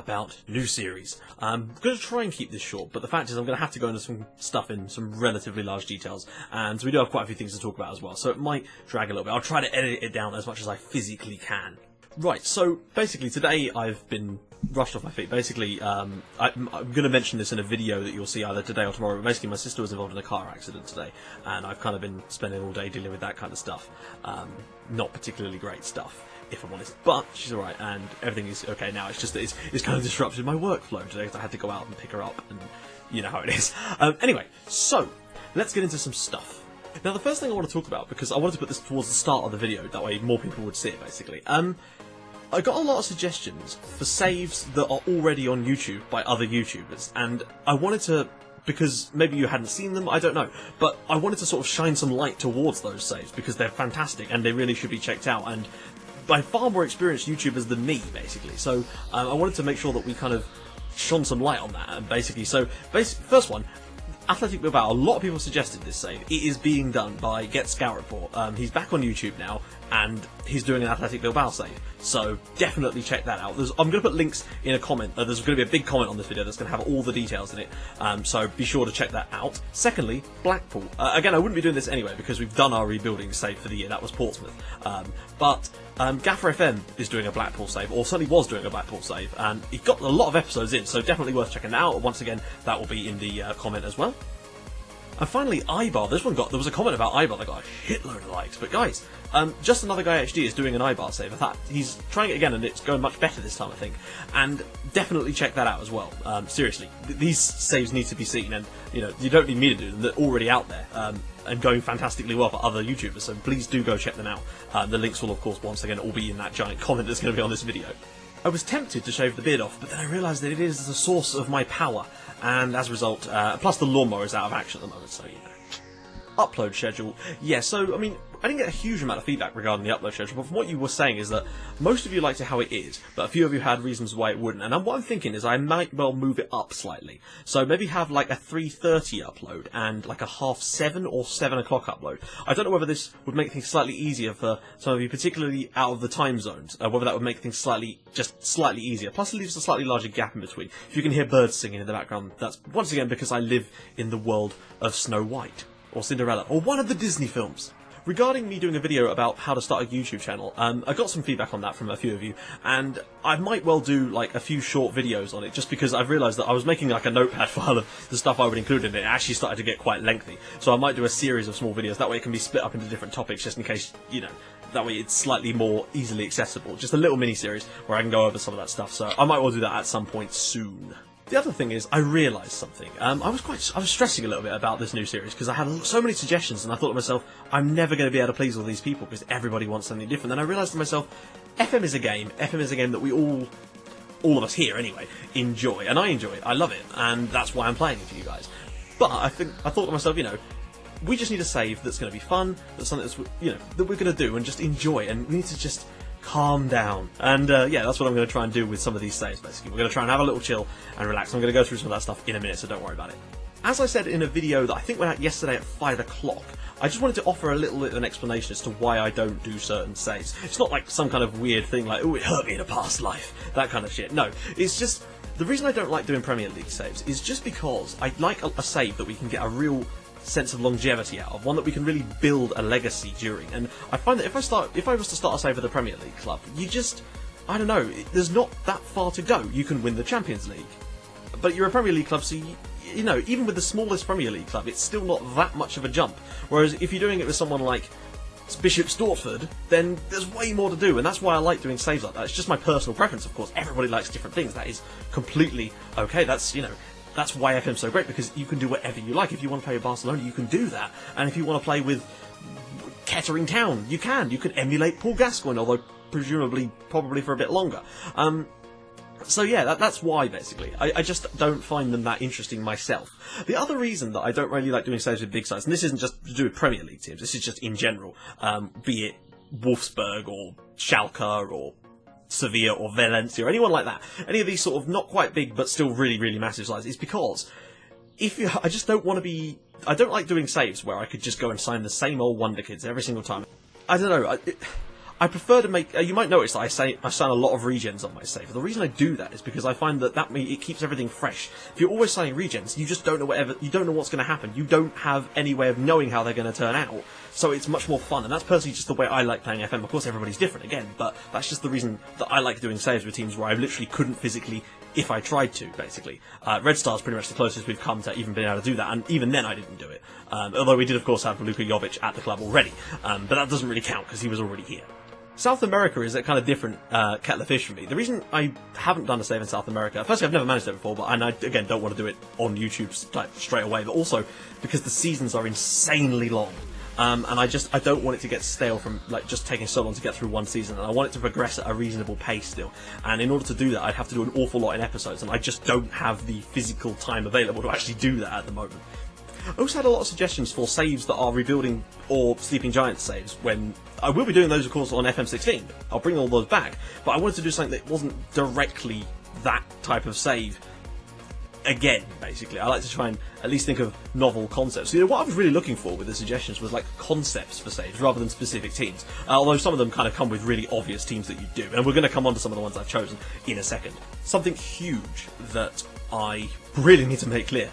about new series. I'm going to try and keep this short, but the fact is I'm going to have to go into some stuff in some relatively large details, and we do have quite a few things to talk about as well, so it might drag a little bit. I'll try to edit it down as much as I physically can. Right, so basically today I've been rushed off my feet. Basically, I'm going to mention this in a video that you'll see either today or tomorrow, but basically my sister was involved in a car accident today, and I've kind of been spending all day dealing with that kind of stuff. Not particularly great stuff, if I'm honest, but she's alright, and everything is okay now. It's just that it's kind of disrupted my workflow today, because I had to go out and pick her up, and you know how it is. Anyway, so, let's get into some stuff. Now, the first thing I want to talk about, because I wanted to put this towards the start of the video, that way more people would see it, basically. I got a lot of suggestions for saves that are already on YouTube by other YouTubers, and I wanted to, because maybe you hadn't seen them, I don't know, but I wanted to sort of shine some light towards those saves, because they're fantastic, and they really should be checked out, and by far more experienced YouTubers than me, basically. So, I wanted to make sure that we kind of shone some light on that, and basically, first one, Athletic Bilbao, a lot of people suggested this save. It is being done by Get Scout Report. He's back on YouTube now, and he's doing an Athletic Bilbao save. So definitely check that out. I'm going to put links in a comment. There's going to be a big comment on this video that's going to have all the details in it. So be sure to check that out. Secondly, Blackpool. Again, I wouldn't be doing this anyway because we've done our rebuilding save for the year. That was Portsmouth. But Gaffer FM is doing a Blackpool save, or certainly was doing a Blackpool save, and he got a lot of episodes in, so definitely worth checking that out. Once again, that will be in the comment as well. And finally, Ibar. There was a comment about Ibar that got a shitload of likes. But guys, Just Another Guy HD is doing an Ibar save. I thought he's trying it again, and it's going much better this time, I think. And definitely check that out as well. Seriously, these saves need to be seen, and you know, you don't need me to do them. They're already out there. And going fantastically well for other YouTubers, so please do go check them out. The links will, of course, once again, all be in that giant comment that's going to be on this video. I was tempted to shave the beard off, but then I realised that it is the source of my power, and as a result, plus the lawnmower is out of action at the moment, so you know. Upload schedule. Yeah, so, I mean, I didn't get a huge amount of feedback regarding the upload schedule, but from what you were saying is that most of you liked it how it is, but a few of you had reasons why it wouldn't, and what I'm thinking is I might well move it up slightly. So maybe have like a 3:30 upload, and like a 7:30 or 7 o'clock upload. I don't know whether this would make things slightly easier for some of you, particularly out of the time zones, whether that would make things just slightly easier. Plus it leaves a slightly larger gap in between. If you can hear birds singing in the background, that's once again because I live in the world of Snow White, or Cinderella, or one of the Disney films. Regarding me doing a video about how to start a YouTube channel, I got some feedback on that from a few of you, and I might well do like a few short videos on it, just because I've realised that I was making like a notepad file of the stuff I would include in it. It actually started to get quite lengthy, so I might do a series of small videos. That way it can be split up into different topics, just in case, you know, that way it's slightly more easily accessible. Just a little mini-series where I can go over some of that stuff, so I might well do that at some point soon. The other thing is, I realised something. I was stressing a little bit about this new series because I had so many suggestions, and I thought to myself, I'm never going to be able to please all these people because everybody wants something different. Then I realised to myself, FM is a game. FM is a game that we all of us here anyway, enjoy, and I enjoy it. I love it, and that's why I'm playing it for you guys. But I thought to myself, you know, we just need a save that's going to be fun, that's something that's, you know, that we're going to do and just enjoy, and we need to just calm down. And yeah, that's what I'm going to try and do with some of these saves, basically. We're going to try and have a little chill and relax. I'm going to go through some of that stuff in a minute, so don't worry about it. As I said in a video that I think went out yesterday at 5 o'clock, I just wanted to offer a little bit of an explanation as to why I don't do certain saves. It's not like some kind of weird thing like, oh, it hurt me in a past life, that kind of shit. No, it's just, the reason I don't like doing Premier League saves is just because I like a save that we can get a real sense of longevity out of, one that we can really build a legacy during. And I find that if I was to start a save with the Premier League club, I don't know, there's not that far to go. You can win the Champions League, but you're a Premier League club, so you know, even with the smallest Premier League club, it's still not that much of a jump. Whereas if you're doing it with someone like Bishop Stortford, then there's way more to do, and that's why I like doing saves like that. It's just my personal preference, of course. Everybody likes different things. That is completely okay. That's, you know, that's why FM's so great, because you can do whatever you like. If you want to play with Barcelona, you can do that. And if you want to play with Kettering Town, you can. You can emulate Paul Gascoigne, although presumably, probably for a bit longer. So yeah, that's why, basically. I just don't find them that interesting myself. The other reason that I don't really like doing saves with big sides, and this isn't just to do with Premier League teams, this is just in general, be it Wolfsburg or Schalke or Sevilla or Valencia or anyone like that, any of these sort of not quite big but still really, really massive sides, is because I just don't want to be, I don't like doing saves where I could just go and sign the same old wonder kids every single time. I don't know, I prefer to make. You might notice that I assign a lot of regens on my save. The reason I do that is because I find that it keeps everything fresh. If you're always assigning regens, you just don't know you don't know what's going to happen. You don't have any way of knowing how they're going to turn out. So it's much more fun, and that's personally just the way I like playing FM. Of course, everybody's different again, but that's just the reason that I like doing saves with teams where I literally couldn't physically, if I tried to, basically. Red Star's pretty much the closest we've come to even being able to do that, and even then I didn't do it. Although we did, of course, have Luka Jovic at the club already, but that doesn't really count because he was already here. South America is a kind of different kettle of fish for me. The reason I haven't done a save in South America, firstly, I've never managed it before, and I, again, don't want to do it on YouTube straight away, but also because the seasons are insanely long. And I don't want it to get stale from just taking so long to get through one season, and I want it to progress at a reasonable pace still. And in order to do that, I'd have to do an awful lot in episodes, and I just don't have the physical time available to actually do that at the moment. I also had a lot of suggestions for saves that are rebuilding or Sleeping Giants saves, when I will be doing those, of course, on FM16. I'll bring all those back, but I wanted to do something that wasn't directly that type of save again, basically. I like to try and at least think of novel concepts. So, what I was really looking for with the suggestions was concepts for saves rather than specific teams. Although some of them kind of come with really obvious teams that you do, and we're going to come on to some of the ones I've chosen in a second. Something huge that I really need to make clear.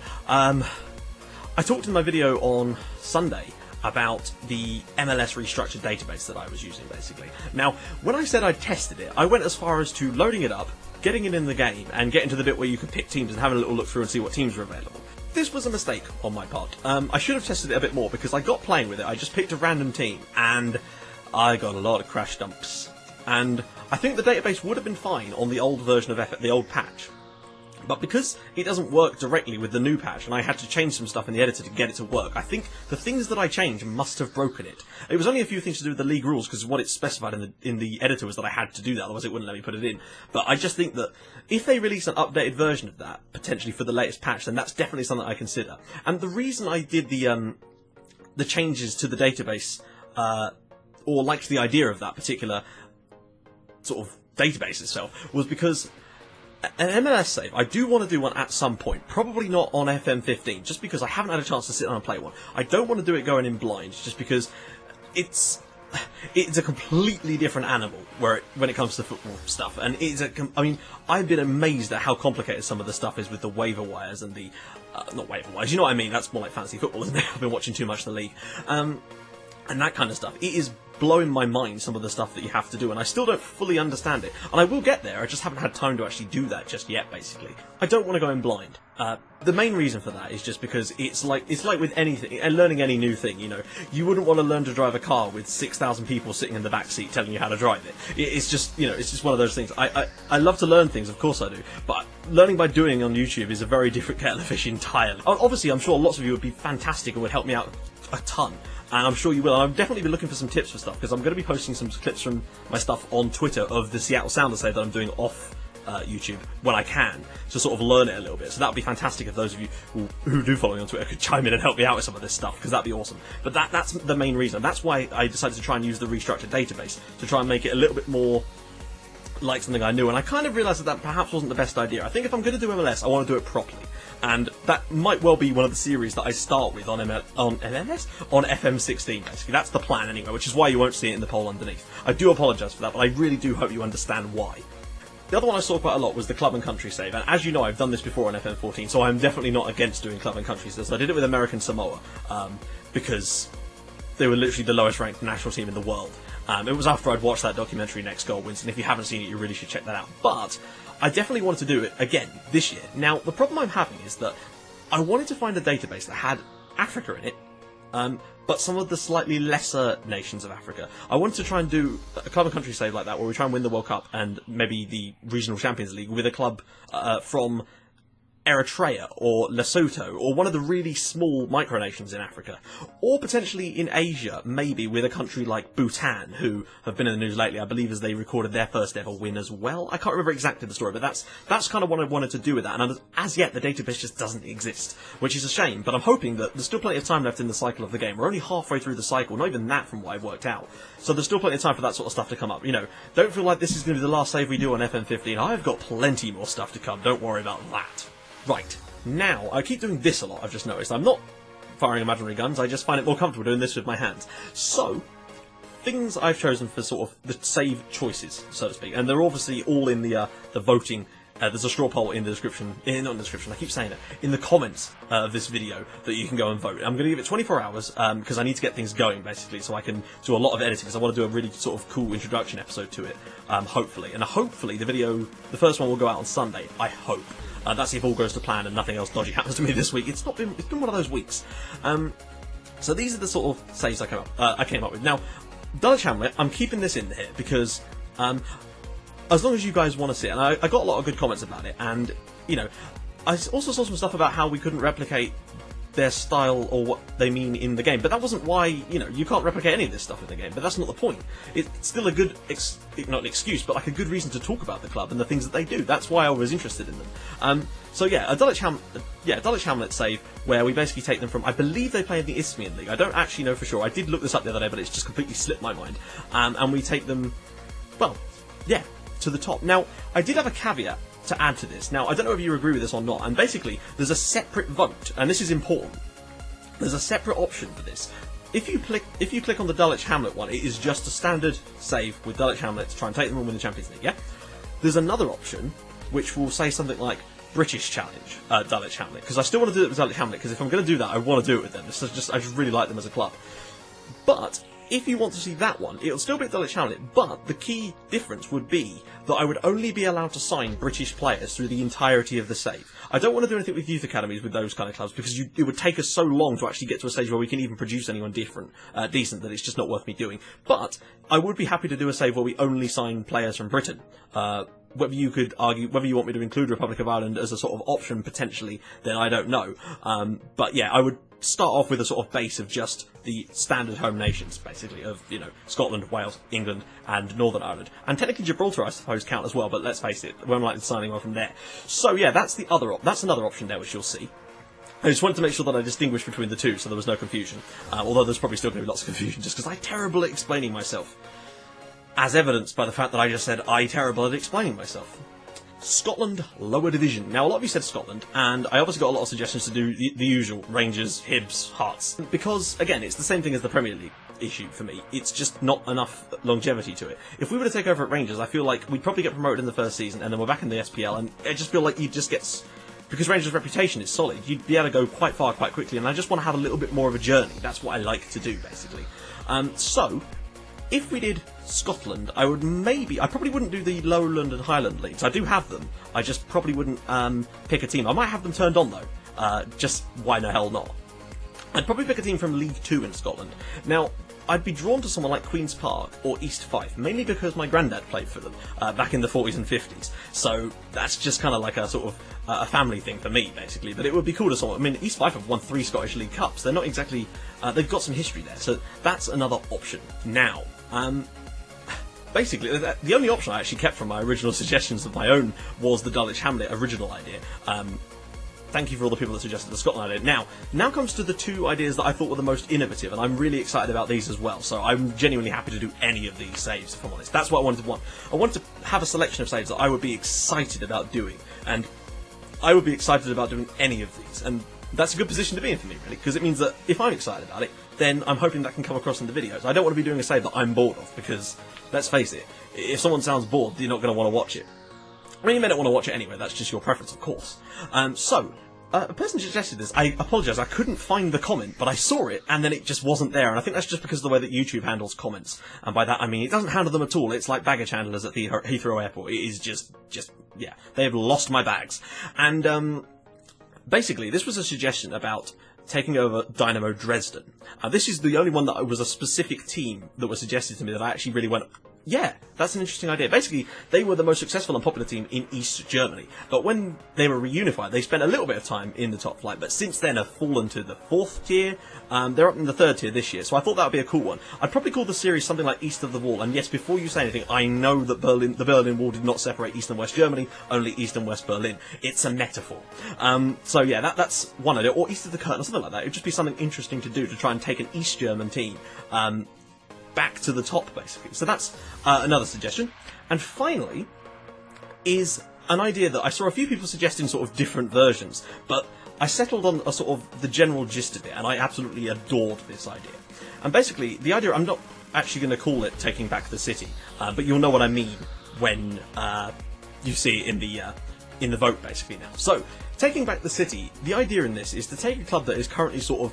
I talked in my video on Sunday about the MLS restructured database that I was using, basically. Now, when I said I tested it, I went as far as to loading it up, getting it in the game, and getting to the bit where you could pick teams and having a little look through and see what teams were available. This was a mistake on my part. I should have tested it a bit more, because I got playing with it. I just picked a random team, and I got a lot of crash dumps. And I think the database would have been fine on the old version of the old patch. But because it doesn't work directly with the new patch, and I had to change some stuff in the editor to get it to work, I think the things that I changed must have broken it. It was only a few things to do with the league rules, because what it specified in the editor was that I had to do that, otherwise it wouldn't let me put it in. But I just think that if they release an updated version of that, potentially for the latest patch, then that's definitely something I consider. And the reason I did the changes to the database, or liked the idea of that particular sort of database itself, was because an MLS save, I do want to do one at some point. Probably not on FM15, just because I haven't had a chance to sit down and play one. I don't want to do it going in blind, just because it's a completely different animal when it comes to football stuff. And I've been amazed at how complicated some of the stuff is with the waiver wires and the not waiver wires. You know what I mean? That's more like fantasy football, isn't it? I've been watching too much of the league. And that kind of stuff. It is blowing my mind, some of the stuff that you have to do, and I still don't fully understand it. And I will get there, I just haven't had time to actually do that just yet, basically. I don't want to go in blind. The main reason for that is just because it's like with anything, and learning any new thing, you wouldn't want to learn to drive a car with 6,000 people sitting in the back seat telling you how to drive it. It's just, it's just one of those things. I love to learn things, of course I do, but learning by doing on YouTube is a very different kettle of fish entirely. Obviously, I'm sure lots of you would be fantastic and would help me out a ton. And I'm sure you will. And I'll definitely be looking for some tips for stuff, because I'm going to be posting some clips from my stuff on Twitter of the Seattle Sounders save that I'm doing off YouTube when I can, to sort of learn it a little bit. So that would be fantastic if those of you who do follow me on Twitter could chime in and help me out with some of this stuff, because that'd be awesome. But that's the main reason. That's why I decided to try and use the restructured database, to try and make it a little bit more like something I knew. And I kind of realised that perhaps wasn't the best idea. I think if I'm going to do MLS, I want to do it properly. And that might well be one of the series that I start with on FM16, basically. That's the plan anyway, which is why you won't see it in the poll underneath. I do apologise for that, but I really do hope you understand why. The other one I saw quite a lot was the club and country save, and as you know, I've done this before on FM14, so I'm definitely not against doing club and country saves. I did it with American Samoa, because they were literally the lowest ranked national team in the world. It was after I'd watched that documentary Next Goal Wins, and if you haven't seen it, you really should check that out. But I definitely wanted to do it again this year. Now, the problem I'm having is that I wanted to find a database that had Africa in it, but some of the slightly lesser nations of Africa. I wanted to try and do a club and country save like that, where we try and win the World Cup and maybe the Regional Champions League with a club from Eritrea or Lesotho, or one of the really small micronations in Africa, or potentially in Asia, maybe with a country like Bhutan, who have been in the news lately, I believe, as they recorded their first ever win as well. I can't remember exactly the story, but that's kind of what I wanted to do with that, and as yet the database just doesn't exist, which is a shame, but I'm hoping that there's still plenty of time left in the cycle of the game. We're only halfway through the cycle, not even that from what I've worked out, so there's still plenty of time for that sort of stuff to come up. Don't feel like this is going to be the last save we do on FM15. I've got plenty more stuff to come, don't worry about that. Right, now, I keep doing this a lot, I've just noticed. I'm not firing imaginary guns, I just find it more comfortable doing this with my hands. So, things I've chosen for sort of the save choices, so to speak, and they're obviously all in the voting. There's a straw poll in the description, not in the description, I keep saying it, in the comments of this video that you can go and vote. I'm going to give it 24 hours because I need to get things going, basically, so I can do a lot of editing, because I want to do a really sort of cool introduction episode to it, hopefully. And hopefully the first one will go out on Sunday, I hope. That's if all goes to plan and nothing else dodgy happens to me this week. It's been one of those weeks. So these are the sort of saves I came up with. Now, Dulwich Hamlet, I'm keeping this in here because as long as you guys want to see it, and I got a lot of good comments about it, and, you know, I also saw some stuff about how we couldn't replicate their style or what they mean in the game, but that wasn't why, you know, you can't replicate any of this stuff in the game, but that's not the point. It's still a good, not an excuse, but like a good reason to talk about the club and the things that they do. That's why I was interested in them. So yeah, a Dulwich Hamlet save, where we basically take them from, I believe they play in the Isthmian League, I don't actually know for sure, I did look this up the other day, but it's just completely slipped my mind, and we take them, well, yeah, to the top. Now, I did have a caveat to add to this. Now, I don't know if you agree with this or not, and basically, there's a separate vote, and this is important. There's a separate option for this. If you click on the Dulwich Hamlet one, it is just a standard save with Dulwich Hamlet to try and take them and win the Champions League, yeah? There's another option, which will say something like British Challenge, Dulwich Hamlet, because I still want to do it with Dulwich Hamlet, because if I'm going to do that, I want to do it with them. I just really like them as a club. But if you want to see that one, it'll still be at Dulwich Hamlet, but the key difference would be that I would only be allowed to sign British players through the entirety of the save. I don't want to do anything with youth academies with those kind of clubs, because it would take us so long to actually get to a stage where we can even produce anyone decent that it's just not worth me doing. But I would be happy to do a save where we only sign players from Britain. Whether you could argue, whether you want me to include Republic of Ireland as a sort of option potentially, then I don't know. But yeah, I would start off with a sort of base of just the standard home nations, basically, of, you know, Scotland, Wales, England, and Northern Ireland. And technically Gibraltar, I suppose, count as well, but let's face it, we're unlikely to signing on from there. So yeah, that's another option there, which you'll see. I just wanted to make sure that I distinguished between the two, so there was no confusion. Although there's probably still going to be lots of confusion, just because I'm terrible at explaining myself. As evidenced by the fact that I just said I'm terrible at explaining myself. Scotland, lower division. Now, a lot of you said Scotland, and I obviously got a lot of suggestions to do the usual, Rangers, Hibs, Hearts. Because, again, it's the same thing as the Premier League issue for me. It's just not enough longevity to it. If we were to take over at Rangers, I feel like we'd probably get promoted in the first season, and then we're back in the SPL, and I just feel like you'd just get... Because Rangers' reputation is solid, you'd be able to go quite far quite quickly, and I just want to have a little bit more of a journey. That's what I like to do, basically. So, if we did Scotland, I probably wouldn't do the Lowland and Highland leagues. I do have them. I just probably wouldn't pick a team. I might have them turned on, though. Just why the hell not? I'd probably pick a team from League 2 in Scotland. Now, I'd be drawn to someone like Queen's Park or East Fife, mainly because my granddad played for them back in the 40s and 50s. So that's just kind of like a sort of a family thing for me, basically. But it would be cool to someone. I mean, East Fife have won 3 Scottish League Cups. They're not exactly... they've got some history there, so that's another option. Now, basically, the only option I actually kept from my original suggestions of my own was the Dulwich Hamlet original idea. Thank you for all the people that suggested the Scotland idea. Now comes to the 2 ideas that I thought were the most innovative, and I'm really excited about these as well, so I'm genuinely happy to do any of these saves, if I'm honest. That's what I wanted to want. I wanted to have a selection of saves that I would be excited about doing, and I would be excited about doing any of these, and that's a good position to be in for me, really, because it means that if I'm excited about it, then I'm hoping that can come across in the videos. I don't want to be doing a save that I'm bored of, because, let's face it, if someone sounds bored, you're not going to want to watch it. I mean, you may not want to watch it anyway, that's just your preference, of course. A person suggested this. I apologise, I couldn't find the comment, but I saw it, and then it just wasn't there, and I think that's just because of the way that YouTube handles comments. And by that, I mean, it doesn't handle them at all. It's like baggage handlers at the Heathrow Airport. It is just, yeah, they have lost my bags. And, basically, this was a suggestion about taking over Dynamo Dresden. This is the only one that was a specific team that was suggested to me that I actually really went, yeah, that's an interesting idea. Basically, they were the most successful and popular team in East Germany, but when they were reunified, they spent a little bit of time in the top flight, but since then have fallen to the 4th tier. They're up in the 3rd tier this year, so I thought that would be a cool one. I'd probably call the series something like East of the Wall, and yes, before you say anything, I know that the Berlin Wall did not separate East and West Germany, only East and West Berlin. It's a metaphor. So yeah, that's one idea, or East of the Curtain, or something like that. It would just be something interesting to do, to try and take an East German team, back to the top, basically. So that's another suggestion. And finally, is an idea that I saw a few people suggesting sort of different versions, but I settled on a sort of the general gist of it, and I absolutely adored this idea. And basically, the idea, actually going to call it Taking Back the City, but you'll know what I mean when you see it in the vote basically now. So, Taking Back the City, the idea in this is to take a club that is currently sort of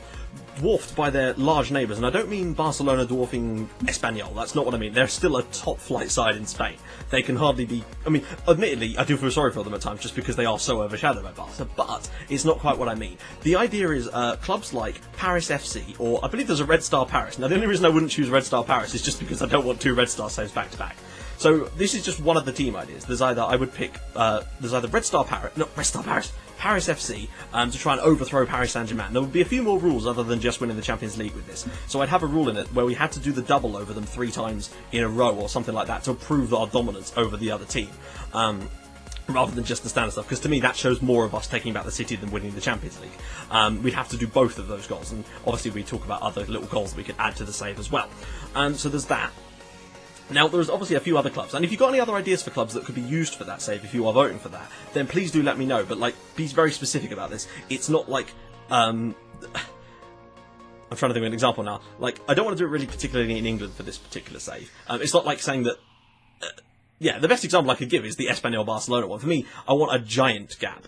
dwarfed by their large neighbours, and I don't mean Barcelona dwarfing Espanyol, that's not what I mean. They're still a top flight side in Spain. They can hardly be, I mean, admittedly, I do feel sorry for them at times just because they are so overshadowed by Barca, but it's not quite what I mean. The idea is clubs like Paris FC, or I believe there's a Red Star Paris. Now, the only reason I wouldn't choose Red Star Paris is just because I don't want 2 Red Star saves back to back. So this is just one of the team ideas. There's either Red Star Paris, not Red Star Paris, Paris FC, to try and overthrow Paris Saint-Germain. There would be a few more rules other than just winning the Champions League with this. So I'd have a rule in it where we had to do the double over them 3 times in a row or something like that to prove our dominance over the other team. Rather than just the standard stuff, because to me that shows more of us taking back the city than winning the Champions League. We'd have to do both of those goals, and obviously we talk about other little goals that we could add to the save as well. So there's that. Now, there's obviously a few other clubs, and if you've got any other ideas for clubs that could be used for that save, if you are voting for that, then please do let me know, but, like, be very specific about this. It's not like, I'm trying to think of an example now. Like, I don't want to do it really particularly in England for this particular save. It's not like saying that, yeah, the best example I could give is the Espanyol-Barcelona one. For me, I want a giant gap.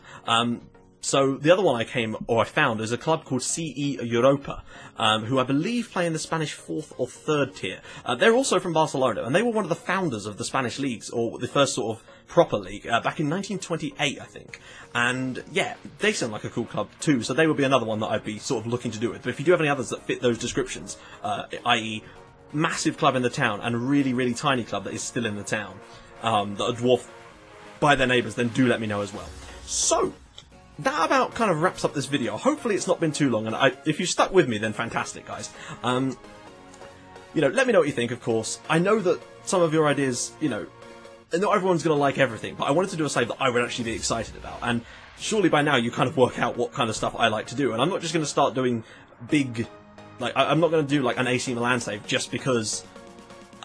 So the other one I found is a club called CE Europa, who I believe play in the Spanish 4th or 3rd tier. They're also from Barcelona, and they were one of the founders of the Spanish leagues, or the first sort of proper league, back in 1928, I think. And yeah, they sound like a cool club too, so they would be another one that I'd be sort of looking to do it. But if you do have any others that fit those descriptions, i.e. massive club in the town and really, really tiny club that is still in the town, that are dwarfed by their neighbours, then do let me know as well. So, that about kind of wraps up this video. Hopefully it's not been too long, and if you stuck with me, then fantastic, guys. You know, let me know what you think, of course. I know that some of your ideas, you know, not everyone's going to like everything, but I wanted to do a save that I would actually be excited about, and surely by now you kind of work out what kind of stuff I like to do, and I'm not just going to start doing big, like, I'm not going to do, like, an AC Milan save just because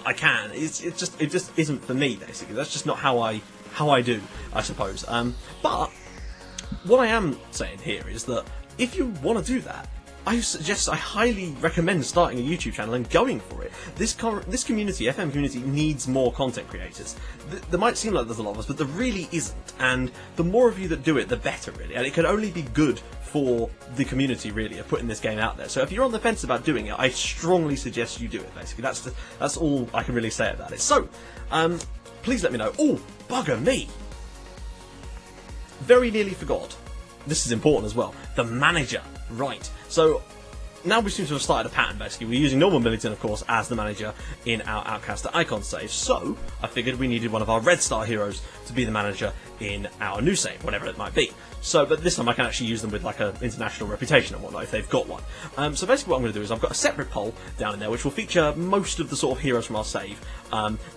I can. It just isn't for me, basically. That's just not how I do, I suppose. But what I am saying here is that if you want to do that, I highly recommend starting a YouTube channel and going for it. This community, FM community, needs more content creators. There might seem like there's a lot of us, but there really isn't. And the more of you that do it, the better, really. And it can only be good for the community, really, of putting this game out there. So if you're on the fence about doing it, I strongly suggest you do it, basically. That's all I can really say about it. So, please let me know. Oh, bugger me! Very nearly forgot. This is important as well. The manager. Right. So, now we seem to have started a pattern, basically. We're using Norman Millington, of course, as the manager in our Outcaster Icon save. So, I figured we needed one of our Red Star heroes to be the manager in our new save, whatever it might be. So, but this time I can actually use them with, like, an international reputation and whatnot, if they've got one. So basically what I'm going to do is I've got a separate poll down in there, which will feature most of the sort of heroes from our save.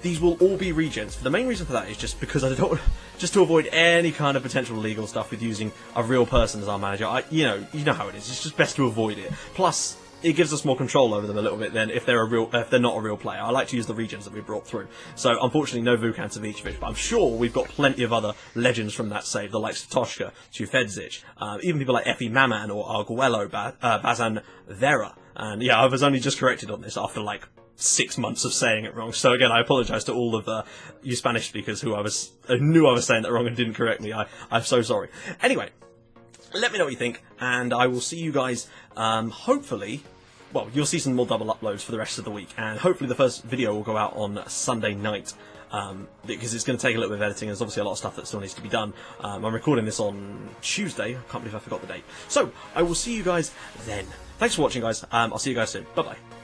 These will all be regens. The main reason for that is just because I don't, just to avoid any kind of potential legal stuff with using a real person as our manager. You know how it is. It's just best to avoid it. Plus, it gives us more control over them a little bit than if they're not a real player. I like to use the regens that we brought through. So unfortunately, no Vukan Savicevic, but I'm sure we've got plenty of other legends from that save, the likes of Toshka, Tufedzic, even people like Efi Maman or Arguello, Bazan Vera. And yeah, I was only just corrected on this after like 6 months of saying it wrong. So again, I apologise to all of you Spanish speakers who knew I was saying that wrong and didn't correct me. I'm so sorry. Anyway, let me know what you think, and I will see you guys, hopefully. Well, you'll see some more double uploads for the rest of the week, and hopefully the first video will go out on Sunday night, because it's going to take a little bit of editing. There's obviously a lot of stuff that still needs to be done. I'm recording this on Tuesday. I can't believe I forgot the date. So, I will see you guys then. Thanks for watching, guys. I'll see you guys soon. Bye-bye.